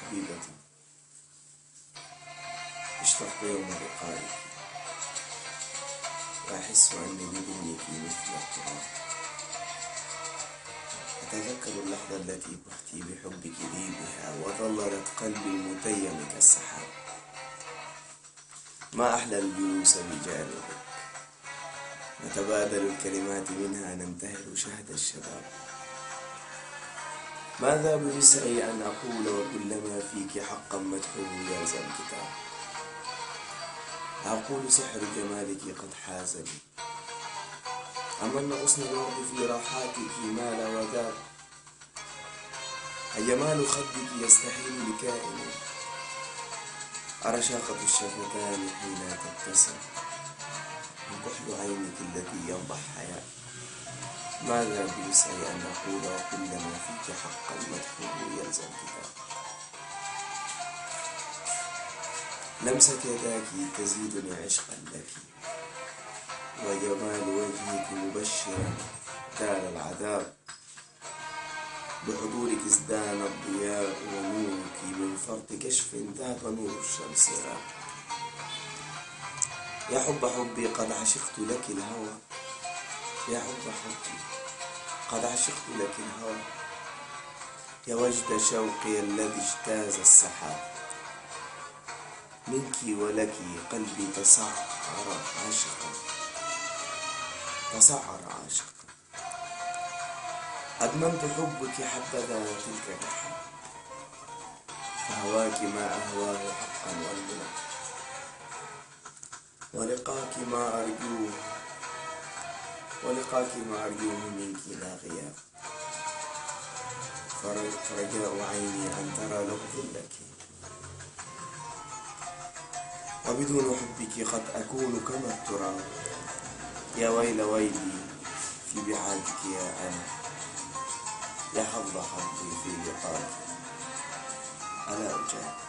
حبيبتي، اشتقت يوم لقائك وأحس أني بدونك مثل التراب. أتذكر اللحظة التي بحت بحبك لي بها وظللت قلبي المتيم كالسحاب. ما أحلى الجلوس بجانبك، نتبادل الكلمات منها ننتهر شهد الشباب. ماذا بوسعي أن أقول وكلما فيك حقا مدحه يلزم كتاب. أقول سحر جمالك قد حازني، أما أن غصن الورد في راحاتك مال وذاب. جمال خدك يستحيل لكائن، أرشاقة الشفتان حين تبتسم، وكحل عينك الذي ينضح حياة. ماذا بوسعي أن أقول وكلما فيك حقا مدحه يلزم كتاب. لمسة يداك تزيدني عشقا لك، وجمال وجهك مبشرا دار العذاب. بحضورك ازدان الضياء ونورك من فرط كشف ذاب نور الشمس راب. يا حبي قد عشقت لك الهوى، يا حبي قد عشقت لك الهوى. يا وجد شوقي الذي اجتاز السحاب. منك ولك قلبي تسعر عاشقا، تسعر عاشقا. أدمنت حبك حبذا تلك الرحاب، فهواك ما أهواه حقا والمنى، ولقاك ما أرجوه منك لا غياب. فرجاء عيني أن ترى لفظ لك، وبدون حبك قد أكون كما التراب. يا ويل ويلي في بعادك يا أنا، يا حظ حظي في لقائك ألا أجاب.